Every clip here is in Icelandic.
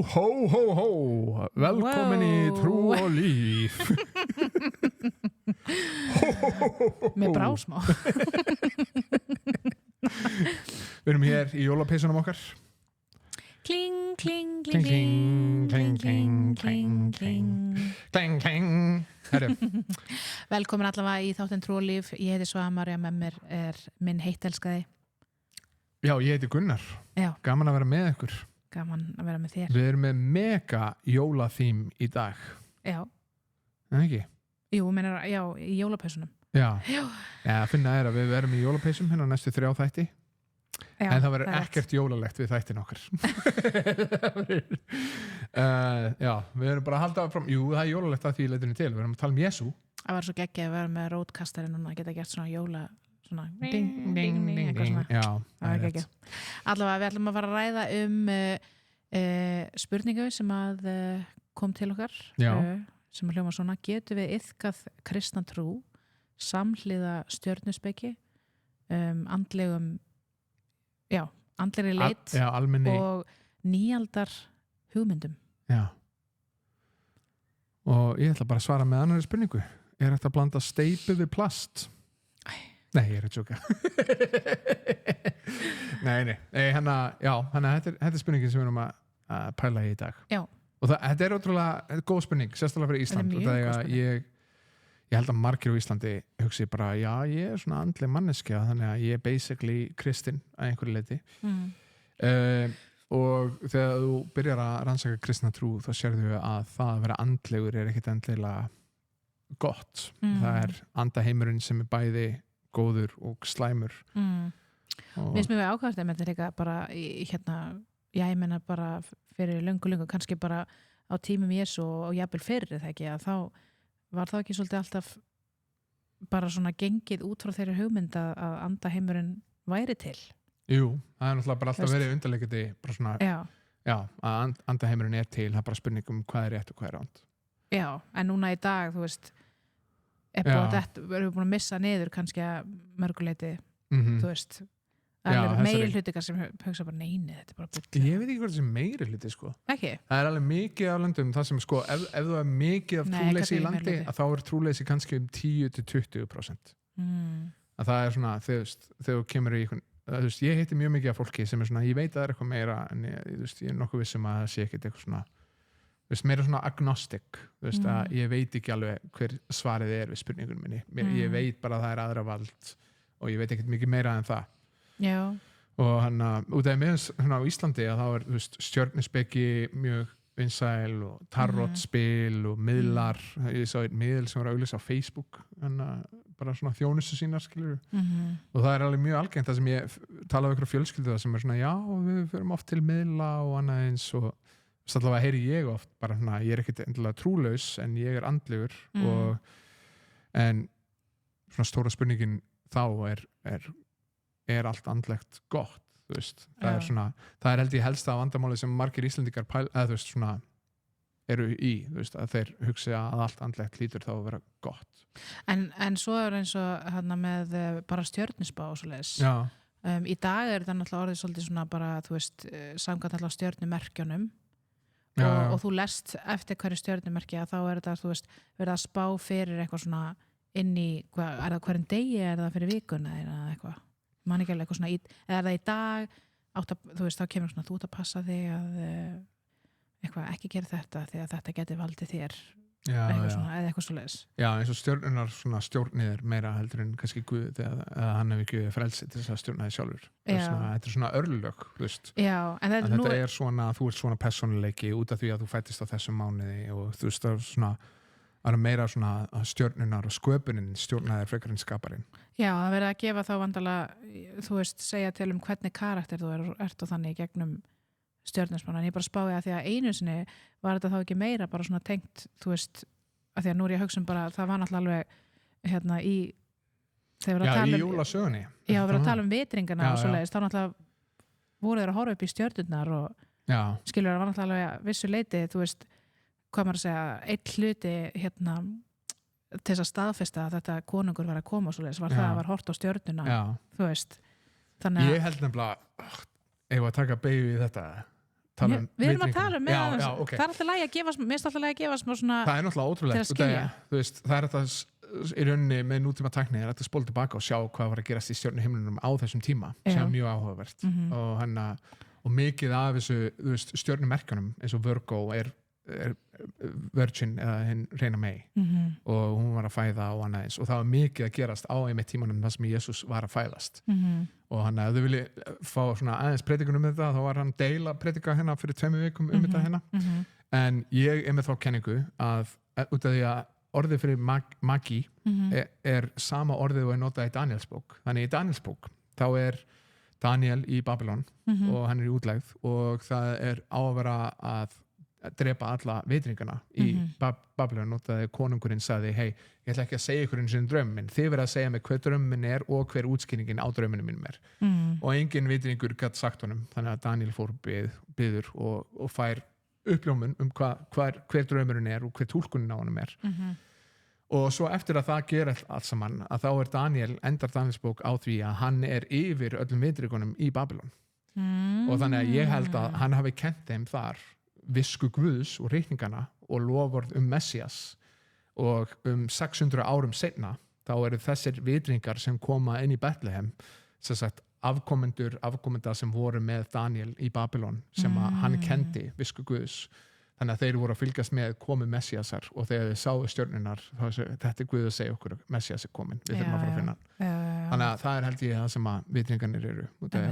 ho, ho, ho. Velkomin í Trú og líf. Með brásmá. Við erum hér í jólapeysunum okkar. Kling, kling, kling, kling, kling, kling, kling, kling. Kling, kling. Herru. Velkomin allavega í þáttinn Trú og líf. Ég heiti Svamarja, með mér minn heittelskaði. Já, ég heiti Gunnar. Já. Gaman að vera með ykkur. Gaman að vera með þér. Við erum með mega jólathím í dag. Já. En ekki? Jú, já, í jólapeysunum. Já. Já. Já, að finna er að við verum í jólapeysum hérna næstu 3 þætti. Já, en það verður ekkert jólalegt við þættin okkar. Já, við erum bara að halda fram. Jú, það er jólalegt að því leitinu til. Við erum að tala Jesú. Það var svo geggjað að vera með rótkastari núna að geta gert svona jóla svona Ding, ding, ding, ding. Já, það var geggjað. Allavega við ætlum að fara að ræða spurningu sem að kom til okkar sem að hljóma svona: getum við iðkað kristna trú samhliða stjörnuspeki, andlegri leit og nýaldar hugmyndum? Já. Og ég ætla bara að svara með annari spurningu. Er þetta að blanda steypu við plast? Nei, ég er að tjóka. Nei. Þetta er spurningin sem við erum að pæla í dag. Já. Og þetta er ótrúlega góð spurning, sérstaklega fyrir Ísland. Það er mjög góð spurning. Ég held að margir á Íslandi hugsi bara, já, ég er svona andleg manneskja, þannig að ég er basically kristinn að einhverju leyti. Og þegar þú byrjar að rannsaka kristna trú, þá sérðu að það að vera andlegur er ekkit endilega gott. Það er andaheimurinn sem er bæði góður og slæmur. Mér finnst mjög ákvæmst að þetta líka bara ég meina bara fyrir löngu kannski bara á tímum Jesú og jafnvel fyrir það ekki, að þá var það ekki svolítið alltaf bara svona gengið út frá þeirri hugmynd að andaheimurinn væri til? Jú, það er náttúrulega bara alltaf verið undarleikandi bara svona, já, að andaheimurinn er til, það er bara spurning hvað er rétt og hvað er ránt. Já, en núna í dag, þú veist, erum við búin að missa niður kannski að mörguleiti, þú veist, meiri hluti sem hugsa bara neini, þetta er bara bull. Ég veit ekki hvað þessi meiri hluti, sko. Ekki? Það er alveg mikið af landum, það sem, sko, ef þú er mikið af trúleysi í landi, að þá er trúleysi kannski 10-20%. Að það er svona, þegar þú kemur í einhvern, þú veist, ég heiti mjög mikið af fólki sem er svona, ég veit að það er eitthvað meira, en ég er nokkuð vissum að það sé ekkert eitthvað svona, þú veist, meira svona agnostic, þú veist, að ég veit ekki alveg hver svarið er við spurningunum minni. Ég veit bara að það er aðra vald og ég veit ekkert mikið meira en það. Já. Og hann út af með svona á Íslandi að þá er, þú veist, stjörnuspeki mjög vinsæl og tarotspil og miðlar. Ég sá einn miðl sem var að auglýsa á Facebook, bara svona þjónustu sínar, skilur. Og það er alveg mjög algengt, það sem ég tala um ykkur fjölskyldu það sem er svona, já, við förum oft til miðla og annað eins, og allavega heyri ég oft bara svona, ég er ekkert endilega trúlaus en ég er andlegur en svona stóra spurningin þá er allt andlegt gott, þú veist. Það er svona, það er held ég helsta vandamáli sem margir Íslendingar þú veist, svona eru í, þú veist, að þeir hugsi að allt andlegt lítur þá að vera gott. En svo er eins og með bara stjörnuspá og svoleiðis. Já. Í dag er þetta náttúrulega orðið svolítið svona bara, þú veist, samkvæmt alltaf stjörnumerkjunum og þú lest eftir hverju stjörnumerki að þá er þetta, þú veist, verið að spá fyrir eitthvað svona inn í, er það hverjum degi, er það fyrir vikuna eða eitthvað? Man ekki alveg eitthvað svona, eða er það í dag, þú veist, þá kemur svona, þú ert að passa þig að eitthvað ekki gera þetta því að þetta geti valdið þér svona, eða eitthvað svoleiðis. Já, eins og stjörnunar svona stjórnir meira heldur en kannski Guð eða hann hefur ekki frelsi til þess að stjórna þig sjálfur. Þetta er svona örlög, þú veist. Já, en þetta er svona, þú ert svona persónuleiki út af því að þú fættist á þessum mánuði og þú veist, það er svona að meira svona stjörnunar og sköpunin stjórnaðir frekar en skaparinn. Já, það verið að gefa þá vandalega, þú veist, segja til hvernig karakter þú ert og þannig gegnum stjörnusmann, en ég bara spáði að því að einu sinni var þetta þá ekki meira bara svona tengt, þú veist, að því að nú er ég að hugsa bara, það var náttúrulega alveg þegar við í jólasögunni. Já, við erum að tala vitringana og svoleiðis, þá náttúrulega voru þeir að horfa upp í stjörnurnar og skilur það var náttúrulega alveg vissu leiti, þú veist, hvað maður að segja, einn hluti til þess að staðfesta að þetta konungur var að koma og svoleiðis, var það að var hort á stjörnuna, þú veist. Ég held nefnilega, ef að taka beygju í þetta, tala Við erum að tala um okay. það alltaf lægi að gefa mér alltaf lægi að gefa smá svona það náttúrulega ótrúlegt það þetta í rauninni með nútíma tækni þetta spóla tilbaka og sjá hvað var að gerast í stjörnuhimninum á þessum tíma sem mjög áhugavert og mikið af þessu stjörnumerkjunum eins og Virgo er Virgin eða hinn reyna mei og hún var að fæða og annað eins og það var mikið að gerast á einmitt tímanum þar sem Jesús var að fæðast og hann ef þau vilja fá svona aðeins predikun þetta þá var hann deila predika hérna fyrir 2 vikum þetta hérna en ég með þá kenningu að út af því að orðið fyrir magi er sama orðið og er notað í Danielsbók þannig í Danielsbók þá er Daniel í Babylon og hann í útlegð og það á að vera að drepa alla vitringana í Babylon og það konungurinn sagði hei, ég ætla ekki að segja ykkur eins og drömmin þið verða að segja mig hver drömmin er og hver útskýringin á drömminu mínum er og engin vitringur gætt sagt honum þannig að Daniel fór biður og fær uppljómun hver drömmurinn er og hver túlkunin á honum er og svo eftir að það ger allt saman að þá er endar Danielsbók á því að hann er yfir öllum vitringunum í Babylon og þannig að ég held að hann hafi kennt þeim þar visku Guðs og reikningana og lofvörð Messias og 600 árum seinna þá eru þessir vitringar sem koma inn í Betlehem sem sagt afkomenda sem voru með Daniel í Babylon sem að hann kendi visku Guðs þannig að þeir voru að fylgjast með komu Messiasar og þegar þeir sáu stjörnunar þetta er Guð að segja okkur Messias er komin við þurfum að fara að finna hann þannig að það held ég það sem að vitringarnir eru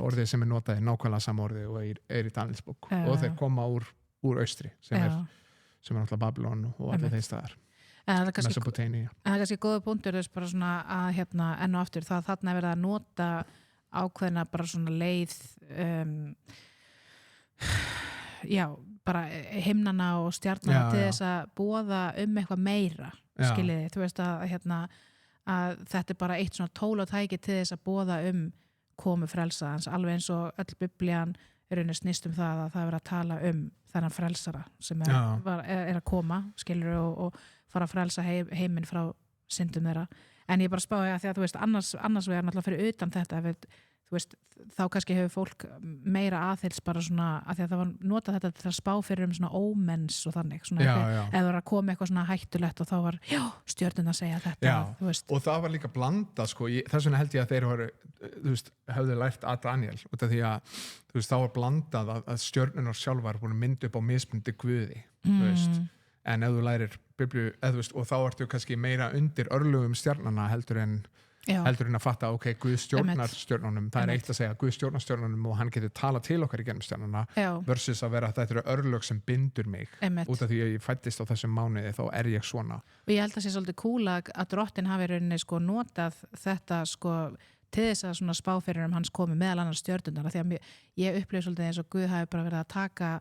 orðið sem nákvæmlega sama orðið og er í Danielsbók og þeir koma úr austri sem er náttúrulega Babylon og allir þeir staðar Mesopotamia. Það er kannski góða punktur þess bara svona að enn og aftur það þarna er verið að nota ákveðna bara svona leið bara himnana og stjarnana til þess að boða eitthvað meira skiljiði, þú veist að þetta er bara eitt svona tól og tæki til þess að boða komu frelsaðans alveg eins og öll biblían snýst það að það er að tala þennan frelsara sem er að koma skilur og fara að frelsa heiminn frá syndum þeirra en ég bara spáði að því að þú veist annars vegar náttúrulega fyrir utan þetta þú veist, þá kannski hefur fólk meira aðhyls bara svona að því að það var notað þetta til að spá fyrir svona ómenns og þannig svona eða það var að koma eitthvað svona hættulegt og þá var stjörnun að segja þetta og það var líka blanda sko, þess vegna held ég að þeir höfðu lært að Daniel út af því að þá var blandað að stjörnunar sjálfar voru myndi upp á mismundi guði en ef þú lærir biblíu og þá ertu kannski meira undir örlögum stjarnana heldur en að fatta, ok, Guð stjórnar stjörnunum það er eitt að segja, Guð stjórnar stjörnunum og hann getur talað til okkar í gennum stjörnuna versus að vera að þetta eru örlög sem bindur mig út af því að ég fættist á þessum mánuði þá er ég svona og ég held að sé svolítið kúla að drottin hafi rauninni sko notað þetta sko til þess að svona spá fyrir hans komi meðal annars stjörnunar því að ég upplifði svolítið eins og Guð hafi bara verið að taka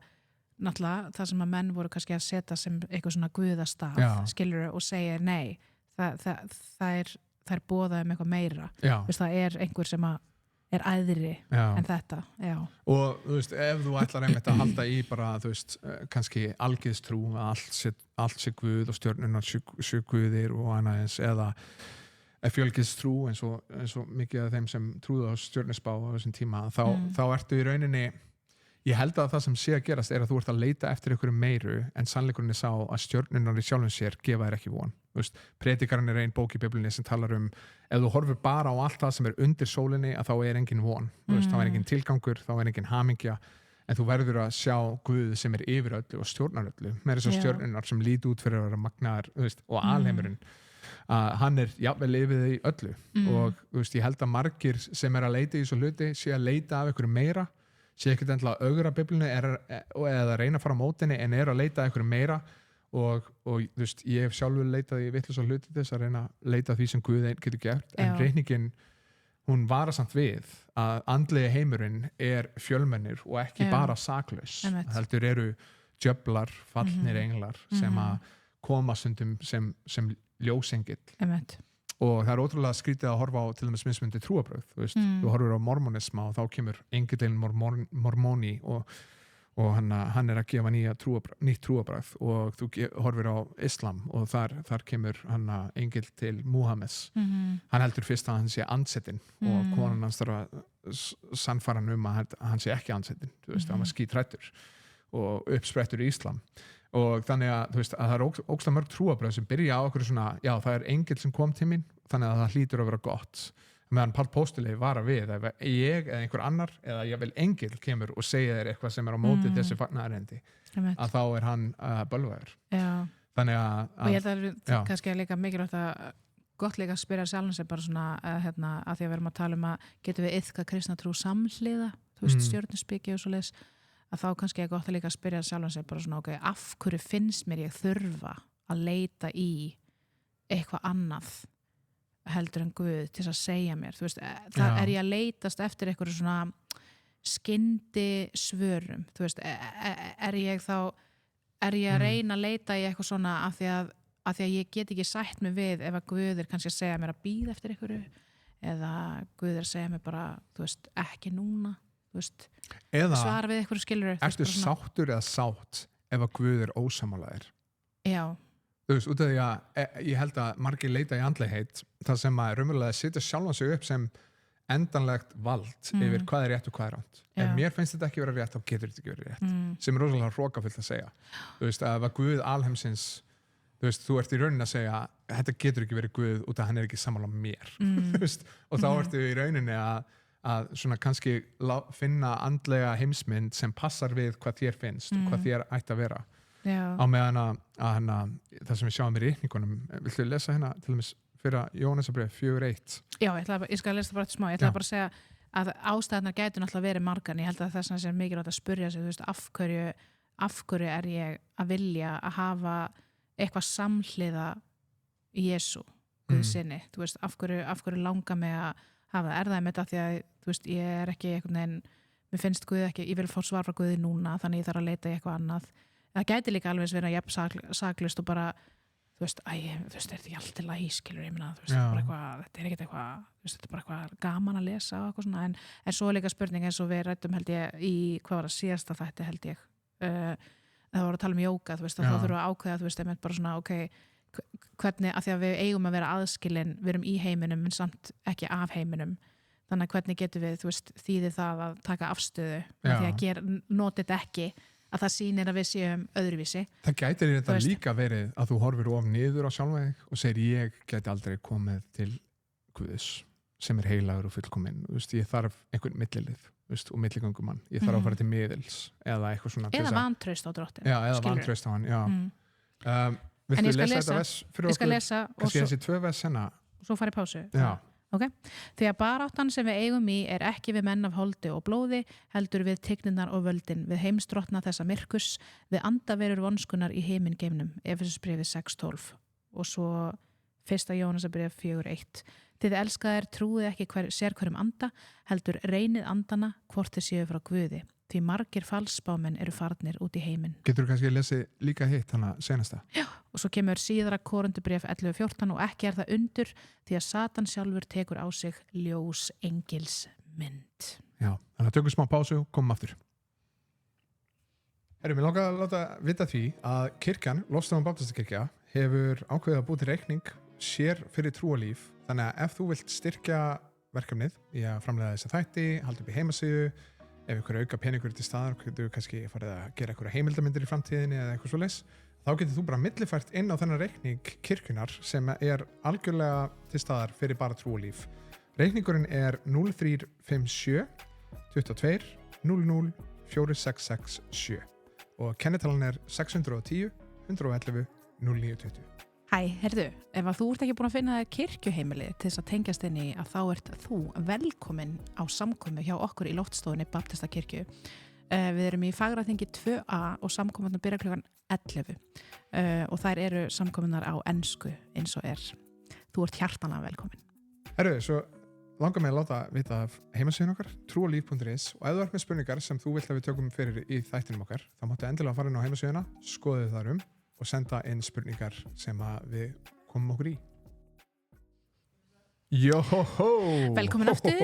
náttúrulega það sem að menn voru kannski að setja sem eitthvað svona guðastaf skilur og segja nei það er boðað eitthvað meira það er einhver sem er æðri en þetta og þú veist, ef þú ætlar einmitt að halda í bara, þú veist, kannski algyðstrú að allt sé Guð og stjörnunar sé Guðir og annað eins eða fjölgyðstrú eins og mikið af þeim sem trúðu á stjörnusspá á þessum tíma þá ertu í rauninni ég held að það sem sé að gerast er að þú ert að leita eftir einhverju meiru en sannleikurinn er sá að stjörnunar í sjálfum sér gefa þér ekki von Predikarinn er ein bók í Biblíunni sem talar ef þú horfir bara á allt það sem er undir sólinni að þá er engin von þá er engin tilgangur, þá er engin hamingja en þú verður að sjá Guð sem er yfir öllu og stjórnar öllu með þessar stjörnunar sem líti út fyrir að vera magnaðar og alheimurinn hann er jafnvel yfir því öllu og ég held að margir sem er að leita í þessu hluti sé að leita af einhverju meira sé ekkert endilega að augra Biblíunni eða reyna að fara á mótinni en er að leita einhverju meira og þú veist, ég hef sjálfur leitað í vitlaus og hluti þess að reyna að leita því sem Guð einn getur gert en reikningin, hún vara samt við að andlegi heimurinn er fjölmennir og ekki bara saklaus heldur eru djöflar, fallnir englar sem að koma stundum sem ljósengill og það er ótrúlega skrítið að horfa á til dæmis mismundi trúarbrögð þú horfir á mormonisma og þá kemur engillinn mormóni og hann er að gefa nýtt trúarbrögð og þú horfir á islam og þar kemur engill til Múhameðs hann heldur fyrst að hann sé andsettinn og konan hans þarf að sannfæra hann að hann sé ekki andsettinn hann var skítrættur og uppsprettur í Íslam og þannig að, þú veist, að það er ógeðslega mörg trúarbrögð sem byrja á okkur svona, já, það er engill sem kom til mín, þannig að það hlýtur að vera gott meðan Páll Póstuli vara við ef ég eða einhver annar eða ég vil engill kemur og segja þér eitthvað sem er á móti þessi fagnaðarendi að þá er hann bölvaður. Þannig að og ég held að kannski líka mikilvægt að gott líka að spyrja sjálfan sig bara svona að því að við erum að tala að getum við iðka kristna trú samhliða þú veist, stjörnuspeki og svoleiðis að þá kannski er gott að líka að spyrja sjálfan sig bara svona, ok, af hverju finnst mér ég þurfa að leita í eitthvað annað heldur en Guð til að segja mér, þú veist, það er ég að leitast eftir eitthvað svona skyndi svörum, þú veist, er ég að reyna að leita í eitthvað svona af því að ég get ekki sætt mig við ef að Guð er kannski að segja mér að bíða eftir einhverju eða Guð er að segja mér bara, þú veist, ekki núna, þú veist, svara við einhverju skilur. Ertu sáttur eða sátt ef að Guð er ósamálaðir? Já. Þú veist, út af því að ég held að margir leita í andlegheit þar sem að raunverulega setja sjálfan sig upp sem endanlegt vald yfir hvað er rétt og hvað er ránt. Ef mér finnst þetta ekki vera rétt, þá getur þetta ekki verið rétt. Sem er rosalega hrókafullt að segja. Þú veist, að ef Guð alheimsins, þú veist, þú ert í rauninni að segja þetta getur ekki verið Guð út af hann er ekki sammála mér. Þú veist, og þá ertu í rauninni að svona kannski finna andlega heimsmynd sem passar við hvað þér finnst og hvað þér ætti að vera. Á meðan að það sem við sjáum í reikningunum, viltu lesa hérna til dæmis fyrir Jóhannesarbréf 4:1? Já, ég skal lesa bara þetta smá, ég ætla bara að segja að ástæðarnar gætu náttúrulega verið margar en ég held að þess að það er mikilvægt að spyrja sig, þú veist, af hverju er ég að vilja að hafa eitthvað samhliða Jesú, Guðsinni, þú veist, af hverju langar mig að hafa það, er það með þetta því að, þú veist, ég er ekki einhvern veginn, mér finnst Guð ekki, ég vil fá svar frá Guði núna, þannig ég þarf að leita í eitthvað annað. Það gæti líka alveg verið jafn saklust og bara, þú veist, er þetta ekki alltaf læskilur, ég meina, þú veist, þetta er ekkert eitthvað, þú veist, þetta er bara eitthvað gaman að lesa og eitthvað svona, en svo er líka spurning eins og við ræddum held ég í, hvað var það síðasta þætti held ég, það var að tala jóga, þú veist, þá þurfum við að ákveða, þú veist, bara svona, ok, hvernig, af því að við eigum að vera aðskilin, við erum í heiminum, en samt ekki af heiminum, þannig að hvernig getum við, þú veist, þýðir það að taka afstöðu, því að notið ekki að það sýnir að við séum öðruvísi. Það gæti þetta líka verið að þú horfir of niður á sjálfa þig og segir ég gæti aldrei komið til Guðs sem er heilagur og fullkominn. Ég þarf einhvern millilið og milligöngumann. Ég þarf að fara til miðils eða eitthvað svona. Eða vantraust á drottin. Já, eða vantraust á hann, já. Viltu lesa þetta vers fyrir okkur? Ég skal lesa. Kannski þessi 2 vers hérna. Og svo fara í pásu. Já. Okay. Því að baráttan sem við eigum í er ekki við menn af holdi og blóði, heldur við tigninnar og völdin, við heimsdrottna þessa myrkus, við andaverur vonskunar í heimingeimnum, Efesusbréfið 6:12 og svo 1. Jóhannesarbréf 4:1. Þið elskaðir trúið ekki sér hverjum anda, heldur reynið andana hvort þið séu frá Guði, því margir falsspámenn eru farnir út í heiminn. Getur þú kannski lesið líka hitt hana senasta? Já, og svo kemur síðara Korintubréf 11:14 og ekki er það undur því að Satan sjálfur tekur á sig ljós engils mynd. Já, þannig að tökum smá pásu og komum aftur. Mér langar að láta vita því að kirkjan, Lofstofan Baptistakirkja, hefur ákveðið að búið til reikning sér fyrir trúalíf, þannig að ef þú vilt styrkja verkefnið í að framleiða þessa þætti, halda upp í heimasíðu, ef ykkur auka peningur til staðar, getur þú kannski farið að gera eitthvað heimildamindir í framtíðinni eða eitthvað svoleiðis, þá getur þú bara millifært inn á þennan reikning kirkjunar sem er algjörlega til staðar fyrir bara trúalíf. Reikningurinn er 0357 22 00 4667 og kennitalan er 610 111 0920. Hæ, heyrðu, ef að þú ert ekki búin að finna kirkjuheimili til þess að tengjast inn í að þá ert þú velkomin á samkomu hjá okkur í Loftstofunni Baptistakirkju. Við erum í Fagraþingi 2A og samkomunar byrja klukkan 11 og þær eru samkomunar á ensku eins og er. Þú ert hjartanlega velkomin. Heyrðu, svo langar mig að láta vita af heimasíðun okkar, trúalíf.is og ef þú ert með spurningar sem þú vilt að við tökum fyrir í þættinum okkar, þá máttu endilega fara inn á heimasíðuna, skoðu þar og senda inn spurningar sem að við komum okkur í. Jóhóhó! Velkomin aftur.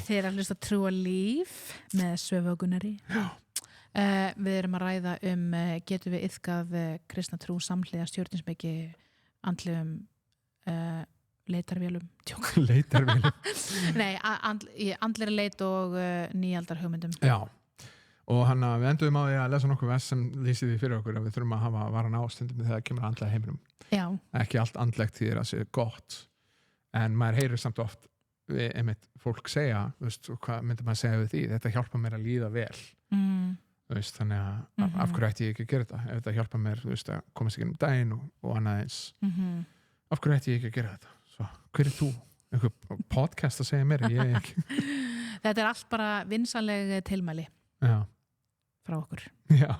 Þið er að hlusta Trúalíf með Svövu og Gunnari. Við erum að ræða getum við iðkað kristna trú samhliða stjörnuspeki andlegum leitarvélum. Leitarvélum? Nei, andlegri leit og nýaldar hugmyndum. Já. og hann að við enduðum á því að lesa nokkuð vers sem lýsir því fyrir okkur að við þurfum að hafa varan á stundum þegar það kemur að andlega heiminum. Já. Ekki allt andlegt því að sé gott, en maður heyrir samt oft við einmitt fólk segja, veist, hvað myndir maður segja við því, þetta hjálpa mér að líða vel. Veist, þannig að af hverju ætti ég ekki að gera þetta ef þetta hjálpa mér, veist, að komast ekki um daginn og annað eins. Af hverju ætti ég ekki að gera þetta? Svo, hver er þú? Einhver podcast að segja mér, ég ekki. Þetta er allt bara vinsanleg tilmæli frá okkur. Já.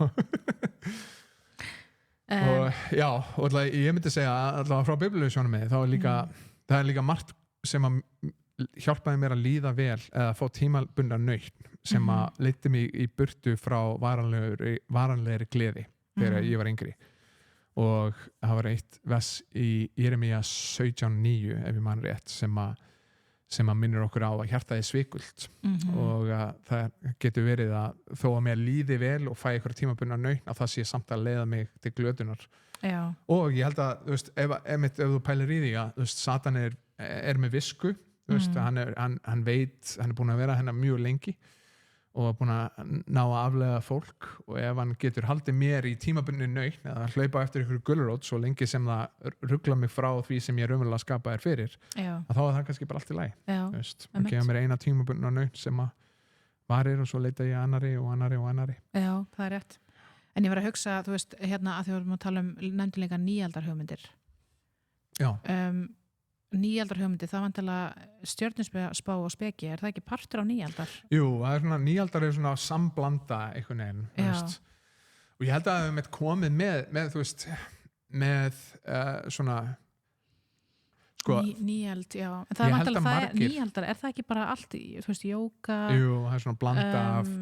Og ég myndi segja allavega frá biblíusjónum með, þá er líka það er líka margt sem að hjálpaði mér að líða vel eða fá tímabundna nautn sem að leiddi mig í burtu frá varanlegri gleði þegar ég var yngri. Og það var eitt vers í Jeremía 17:9 ef ég man rétt sem að minnir okkur á að hjartað er svikult og það getur verið að þó að mér líði vel og fæ eitthvað tímabundna nautn að það sé samt að leiða mig til glötunar. Já. Og ég held að þú veist, ef þú pælir í því að þú veist, Satan er með visku, þú veist, hann veit, hann er búin að vera hennar mjög lengi og er búin að ná að afleiða fólk og ef hann getur haldið mér í tímabundni nautn eða hlaupa eftir ykkur gulrót svo lengi sem það ruggla mig frá því sem ég raunverulega skapa fyrir að þá er það kannski bara allt í lagi. Hann gefa mér eina tímabundna nautn sem að varir og svo leita ég annari. Já, það er rétt. En ég var að hugsa, þú veist, hérna að því vorum að tala nefndilega nýaldarhugmyndir. Já. Nýaldarhugmyndir, það vantilega stjörnusspá og speki, er það ekki partur á nýaldar? Jú, það er svona, nýaldar er svona samblanda einhvern veginn, þú veist. Og ég held að við mitt komið með þú veist, með svona sko, nýald, já. En það vantilega, það er nýaldar, er það ekki bara allt, þú veist, jóga? Jú, það er svona blanda af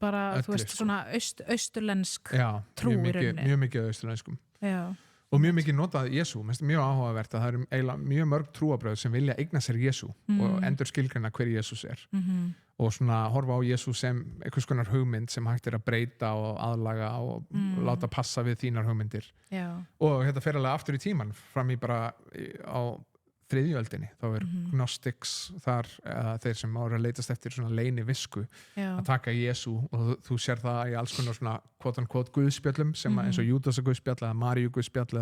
bara þú veist, svona austurlensk trú í rauninni. Mjög mikið austurlenskum. Já. Og mjög mikið notað Jesú, mjög áhugavert að það eru eiginlega mjög mörg trúarbrögð sem vilja eigna sér Jesú og endur skilgreina hver Jesús er. Og svona horfa á Jesú sem einhvers konar hugmynd sem hægt er að breyta og aðlaga og láta passa við þínar hugmyndir. Já. Og þetta fer alveg aftur í tíman, fram í bara á þriðjuöldinni, þá er Gnostics þar, þeir sem ára að leitast eftir svona leyni visku að taka Jesú og þú sér það í alls konar svona quote-unquote guðspjöllum sem eins og Júdasa guðspjall eða Maríu guðspjall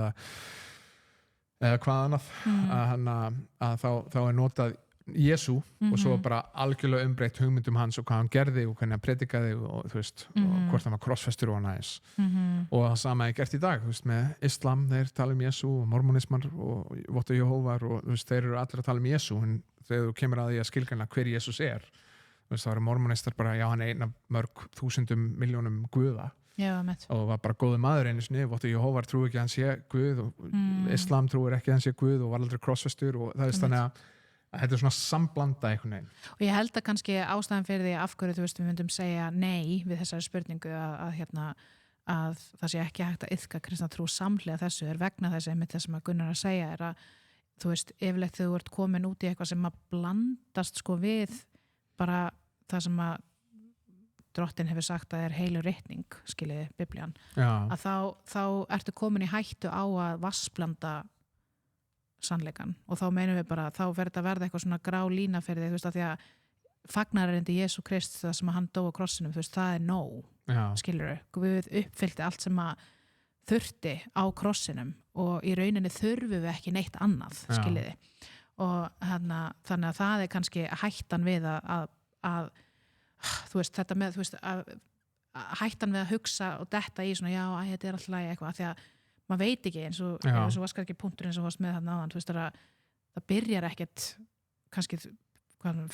eða hvað annað að þá er notað Jesú og svo bara algjörlega umbreytt hugmyndum hans og hvað hann gerði og hvernig hann predikaði og þú veist og hvort hann var krossfestur og hann aðeins og það sama er gert í dag, þú veist, með Islam þeir tala Jesú og mormonismar og Vottu Jehovar og þú veist, þeir eru allir að tala Jesú en þegar þú kemur að því að skilgreina hver Jesús er, þú veist, þá eru mormonistar bara, já, hann er einn af mörg þúsundum milljónum guða og var bara góður maður einu sinni, Vottu Jehovar trú ekki að hann sé guð og Islam trúir ekki að hann sé guð og var aldrei krossfestur og það er þannig að þetta er svona samblanda einhvern veginn. Og ég held að kannski ástæðan fyrir því af hverju, þú veist, við myndum segja nei við þessari spurningu að það sé ekki hægt að iðka kristna trú samhliða þessu er vegna þess einmitt það sem að Gunnar að segja er að, þú veist, yfirleitt þegar þú ert komin út í eitthvað sem að blandast sko við bara það sem að Drottin hefur sagt að er heilu ritning, skiljiði, Biblían, að þá ertu komin í hættu á að vassblanda sannleikan og þá meinum við bara þá verður þetta verða eitthvað svona grá lína fyrir því, þú veist, að því að fagnarerindi Jesú Krist það sem að hann dó á krossinum, þú veist, það er nóg skilurðu, Guð uppfyllti allt sem að þurfti á krossinum og í rauninni þurfum við ekki neitt annað, skiljiði og þannig að það er kannski hættan við að þú veist, þetta með, þú veist, að hættan við að hugsa og detta í svona, já, þetta er alltaf lagi eitthvað, af því að maður veit ekki eins og vaskar ekki punktur eins og varst með þarna áðan, þú veist, það byrjar ekkert kannski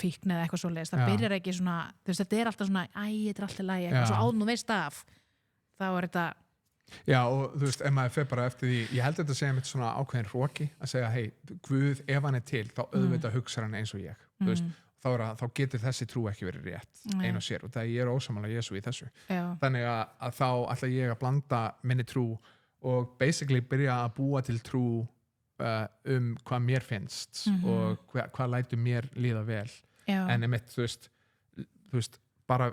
fíkn eða eitthvað svoleiðis, það byrjar ekki svona, þú veist, þetta er alltaf svona, þetta er alltaf lagi eitthvað, svo áður nú veist af þá er þetta Já, og þú veist, ef maður fer bara eftir því ég held þetta að segja mitt svona ákveðin hroki að segja, hei, Guð, ef hann er til þá auðvitað hugsar hann eins og ég þú veist, þá getur þessi trú ekki verið rétt ein og sér, og það ég er ósammála Jesú í þessu þannig að þá ætla ég að blanda minni trú og basically byrja að búa til trú hvað mér finnst og hvað lætur mér líða vel en einmitt, þú veist bara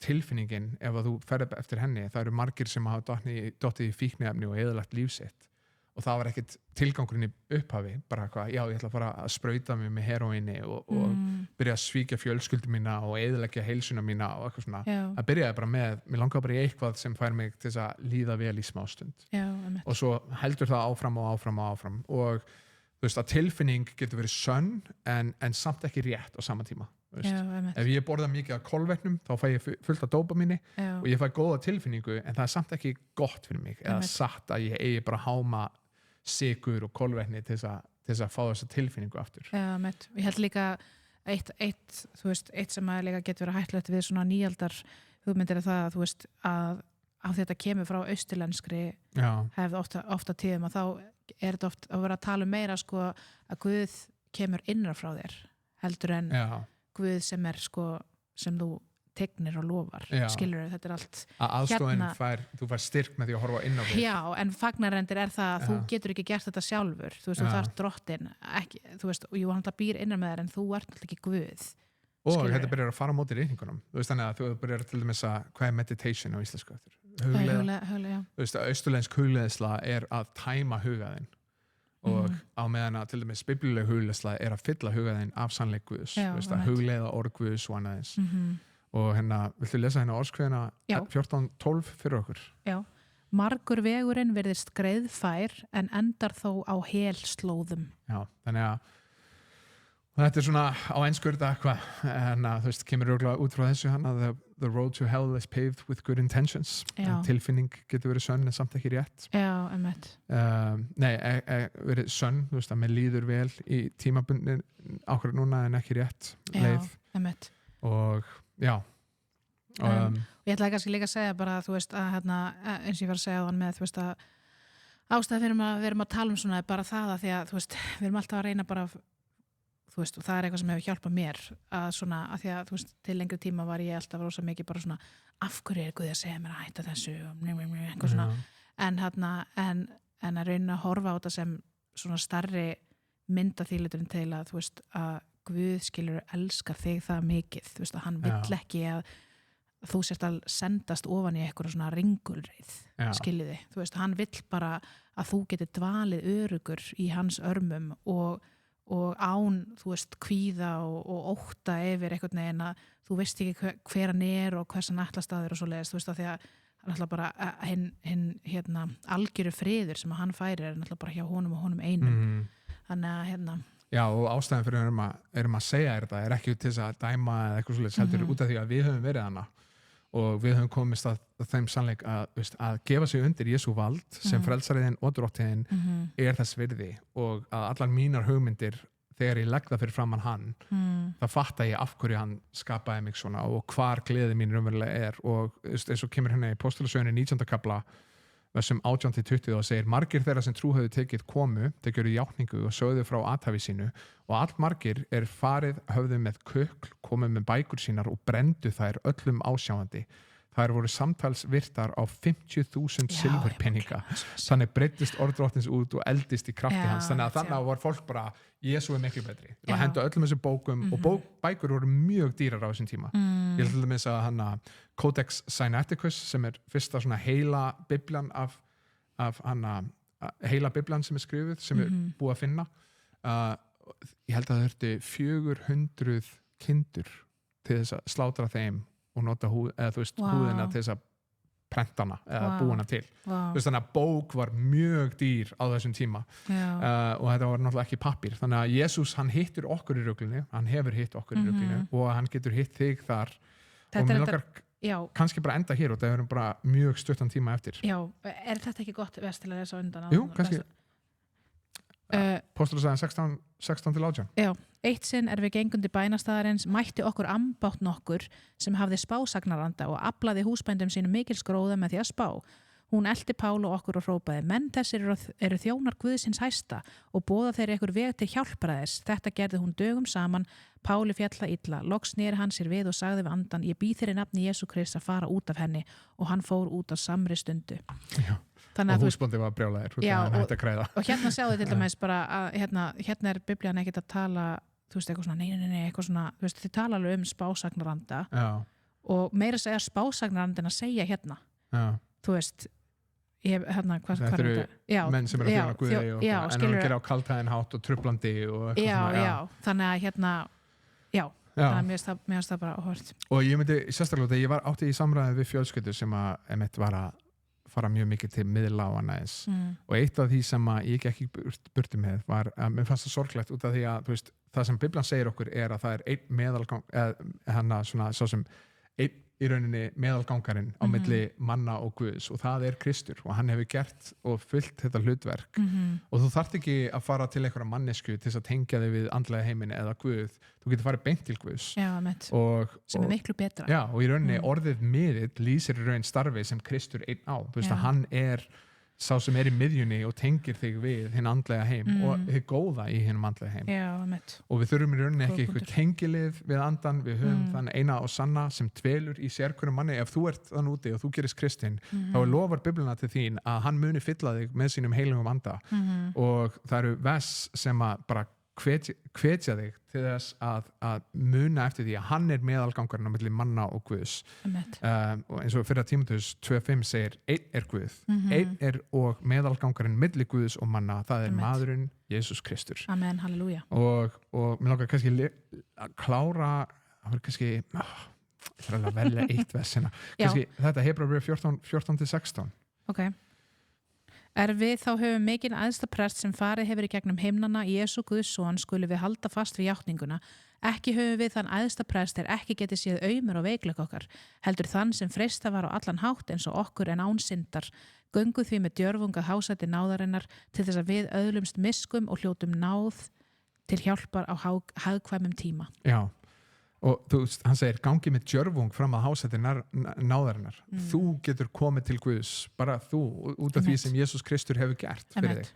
tilfinningin, ef að þú ferð eftir henni, það eru margir sem hafa dottið í fíkniefni og eyðilagt líf sitt og það var ekkit tilgangurinn í upphafi bara hvað, já, ég ætla að fara að sprauta mig með heroíni og byrja að svíkja fjölskyldu mína og eyðileggja heilsuna mína og eitthvað svona, það byrjaði bara með mér langaði bara í eitthvað sem fær mig til þess að líða vel í smástund og svo heldur það áfram og áfram og áfram og þú veist að tilfinning getur verið sönn en samt ekki rétt á sama tíma. Ef ég borða mikið af kolvetnum þá fæ ég fullt af dópamíni og ég fæ góða tilfinningu en það er samt ekki gott fyrir mig eða satt að ég eigi bara háma sykur og kolvetni til þess að fá þessa tilfinningu aftur. Ég held líka eitt sem að líka getur verið hættulegt við svona nýaldar hugmyndir er það að þú veist að þetta kemur frá austurlenskri hefð ofta tíðum að þá er þetta oft að vera að tala meira sko að Guð kemur innra frá þér heldur en Guð sem er sko sem þú tegnir og lofar, skilur þau, þetta er allt að aðstofin þú fær styrk með því að horfa inn á því. Já, en fagnarendir er það að þú getur ekki gert þetta sjálfur, þú veist, þú þarft drottinn ekki, þú veist, og jú, hann það býr innan með þér en þú ert alltaf ekki Guð. Og þetta byrjar að fara á móti reikningunum, þú veist, þannig að þú byrjar til dæmis að hvað er meditation á íslensku eftir? Hugleiða. Þú veist, austurlensk hugleiðsla er að tæma hugaðinn og á meðan að til dæmis biblíuleg hugleiðsla er að fylla hugaðinn af sannleik Guðs, þú veist, að hugleiða orð Guðs og annað eins. Og viltu lesa orðskveðina 14:12 fyrir okkur? Já. Margur vegurinn virðist greiðfær en endar þó á helslóðum. Já, þannig að þetta er svona á ensku hvað, en þú veist, kemur örugglega út frá þessu að the road to hell is paved with good intentions. Tilfinning getur verið sönn en samt ekki rétt. Já, einmitt. Verið sönn, þú veist, að mér líður vel í tímabundin ákveður núna en ekki rétt leið. Já, einmitt. Og já. Og ég ætla kannski líka að segja bara, þú veist, að eins og ég var að segja þann með, þú veist, að ástæða fyrir að við erum að tala svona er bara það að því að, þú veist, við erum alltaf að reyna bara þú veist, og það er eitthvað sem hefur hjálpað mér að svona, að því að, þú veist, til lengri tíma var ég alltaf rosa mikið bara svona af hverju er Guð að segja mér að hætta þessu og eitthvað svona, en að reyna að horfa á þetta sem svona starri myndaþýliturinn til að, þú veist, að Guð skilur elskar þig það mikið, þú veist, að hann vill ekki að þú sért að sendast ofan í eitthvað svona ringulreið, skiljiði, þú veist, hann vill bara að þú getur dvalið örugur í hans örmum og án, þú veist, kvíða og ótta yfir einhvern veginn að þú veist ekki hver hann er og hvers hann ætlast að þér og svo leiðist, þú veist, að því að hann ætla bara hinn algjöru friður sem að hann færir er náttúrulega bara hjá honum og honum einum. Þannig að Já, og ástæðan fyrir erum að segja þetta er ekki til þess að dæma eða eitthvað svoleiðis, heldur út af því að við höfum verið hana og við höfum komist að þeim sannleik að gefa sig undir Jesú vald sem frelsariðin og drottiðin er þess virði og að allar mínar hugmyndir þegar ég legg það fyrir framan hann það fatta ég af hverju hann skapaði mig svona og hvar gleði mín raunverulega er og eins og kemur hérna í Póstulasögunni 19. kafla versum 18-20 og segir margir þeirra sem trú höfðu tekið komu, þeir gjörðu játningu og sögðu frá athæfi sínu og allmargir er farið höfðu með kukl, komu með bækur sínar og brendu þær öllum ásjáandi. Þær voru samtals virtar á 50.000 silfurpenninga. Þannig breyttist orð drottins út og eldist í krafti hans. Þannig að var fólk bara, Jesú er miklu betri. Það hendu öllum þessu bókum og bækur voru mjög dýrar á þessum tíma. Ég held til dæmis að Codex Sinaiticus sem er fyrsta svona heila bibljan af heila bibljan sem er skrifuð, sem er búið að finna. Ég held að það þurfti 400 kindur til þess að slátra þeim og nota húðina til þess að prenta hana eða búa hana til. Þannig að bók var mjög dýr á þessum tíma og þetta var náttúrulega ekki pappír. Þannig að Jesús hann hittir okkur í ruglunni, hann hefur hitt okkur í ruglunni og hann getur hitt þig þar og mér langar kannski bara enda hér og það er bara mjög stuttan tíma eftir. Já, er þetta ekki gott vest til að lesa undan? Jú, kannski. Póstulasögn 16-18. Já, eitt sinn er við gengundi bænastaðarins mætti okkur ambátt nokkur sem hafði spásagnaranda og aflaði húsbændum sínum mikil skróða með því að spá. Hún elti Pál og okkur og hrópaði, menn þessir eru þjónar Guðsins hæsta og boða þeir ykkur veg til hjálpræðis. Þetta gerði hún dögum saman, Páli fjalla illa, loks sneri hann sér við og sagði við andan, ég býð þér í nafni Jesú Krist að fara út af henni og hann fór út á samri stundu. Já. Og húsbóndi var brjálæðir og hérna sjáðu til dæmis bara að hérna er biblían ekkert að tala þú veist eitthvað svona, nei, eitthvað svona þú veist, þið tala alveg spásagnaranda og meira segja spásagnaranda en að segja hérna þú veist, Þetta eru menn sem eru að þjóna Guði og en hann gerir á kaltæðin hátt og trublandi og eitthvað svona. Já, þannig að þannig að mér finnst það bara áhört. Og ég myndi sérstaklega þegar ég átti í samræði við fjölskyldu sem að emitt var að fara mjög mikið til miðla á hana og eitt af því sem að ég ekki burti með var að mér fannst það sorglegt út af því að veist, það sem Biblan segir okkur er að það er einn meðalgang svo sem einn í rauninni meðalgangarinn á milli manna og Guðs og það er Kristur og hann hefur gert og fyllt þetta hlutverk og þú þarft ekki að fara til einhverja mannesku til þess að tengja þig við andlega heiminn eða Guð, þú getur farið beint til Guðs sem er miklu betra og í rauninni orðið miðill lýsir í raunin starfi sem Kristur einn á, þú veist að hann er sá sem er í miðjunni og tengir þig við hinn andlega heim og þið góða í hinn andlega heim og við þurfum í rauninni ekki eitthvað tengilið við andan, við höfum þann eina og sanna sem dvelur í sérhverjum manni. Ef þú ert þann úti og þú gerist kristinn þá lofar Biblina til þín að hann muni fylla þig með sínum heilugum anda og það eru vers sem að bara hvetja þig til þess að muna eftir því að hann er meðalgangarinn á milli manna og Guðs og eins og fyrir að Tímóteus 2:5 segir einn er Guð, einn er og meðalgangarinn milli Guðs og manna, það er maðurinn Jesús Kristur. Amen, halleluja. Og mér langar kannski að klára það var kannski ég þarf að velja eitt versina kannski þetta Hebreabréf 14-16 Við þá höfum mikinn æðsta prest sem farið hefur í gegnum himnana, Jesú Guðs son, skulum við halda fast við játninguna. Ekki höfum við þann æðsta prest ekki getið séð aumur og veikleik okkar, heldur þann sem freista var á allan hátt eins og okkur en án syndar. Göngu því með djörfung að hásæti náðarinnar til þess að við öðlumst miskum og hljótum náð til hjálpar á hagkvæmum tíma. Já. Og hann segir, gangi með djörfung fram að hásæti náðarinnar. Þú getur komið til Guðs, bara þú, út af því sem Jesús Kristur hefur gert fyrir þig.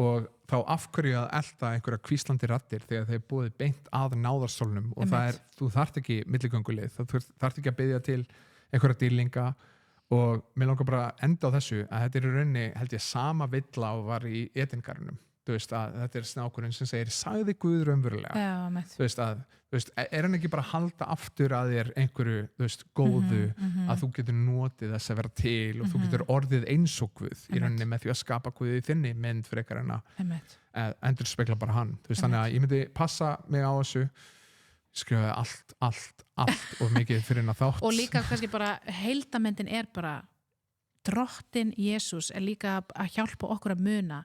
Og þá afhverju að elta einhverja hvíslandi raddir þegar þeir búið beint að náðarstólnum og þú þarft ekki milligöngulið, þú þarft ekki að biðja til einhverja dýrlinga og mér langar bara að enda á þessu að þetta er í rauninni, held ég, sama villa og var í Edengarðinum. Þú veist að þetta er snákurinn sem segir sagði Guð raunverulega þú veist, er hann ekki bara að halda aftur að þér einhverju, þú veist, góðu að þú getur notið þess að vera til og þú getur orðið eins og Guð í rauninni með því að skapa Guð í þinni mynd frekar en að endurspegla bara hann, þú veist, þannig að ég myndi passa mig á þessu skrifa allt og mikið fyrir hennar þátt og líka kannski bara heildamyndin er bara Drottinn Jesús er líka að hjálpa okkur að muna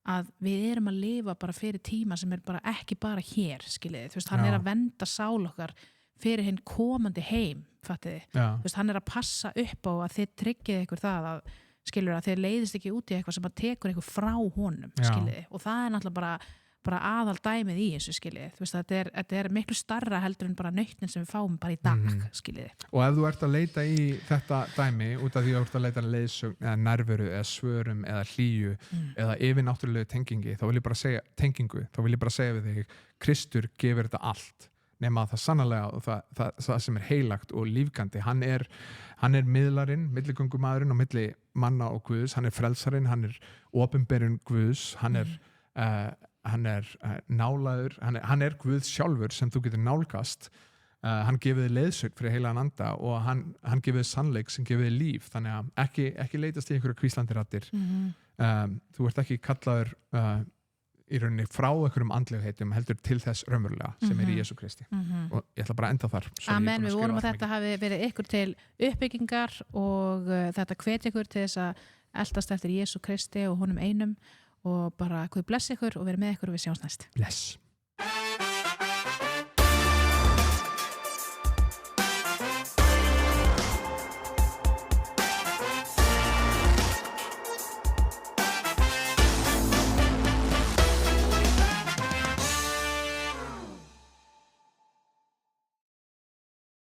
að við erum að lifa bara fyrir tíma sem er bara ekki bara hér, skiljiði, þú veist, hann er að venda sál okkar fyrir hinn komandi heim, fattiði, þú veist, hann er að passa upp á að þið tryggið ykkur það að, skilur, að þið leiðist ekki út í eitthvað sem að tekur ykkur frá honum, skiljiði, og það er náttúrulega bara aðal dæmið í þessu, skiljiði, þú veist, þetta er miklu starra heldur en bara nautnin sem við fáum bara í dag, skiljiði. Og ef þú ert að leita í þetta dæmi, út af því að þú ert að leita leiðsögn eða nærveru eða svörum eða hlýju eða yfirnáttúrulegu tengingu, þá vil ég bara segja við þig, Kristur gefur þetta allt, nema það sannarlega og það sem er heilagt og lífgandi, hann er miðlarinn, milligöngumaðurinn og milli manna og Guðs, hann er frelsarinn, hann er opinberinn Guðs, hann er nálaður, hann er Guð sjálfur sem þú getur nálgast hann gefið þið leiðsögn fyrir heilagan anda og hann gefið þið sannleik sem gefið þið líf, þannig að ekki leitast í einhverju hvíslandi raddir þú ert ekki kallaður í rauninni frá einhverjum andlegheitum heldur til þess raunverulega sem er í Jesú Kristi og ég ætla bara að enda þar. Amen, við vonum að þetta hafi verið ykkur til uppbyggingar og þetta hvet ykkur til þess að eltast eftir Jesú Kristi og honum einum og bara Guð bless ykkur og verið með ykkur og við sjáumst næst. Bless.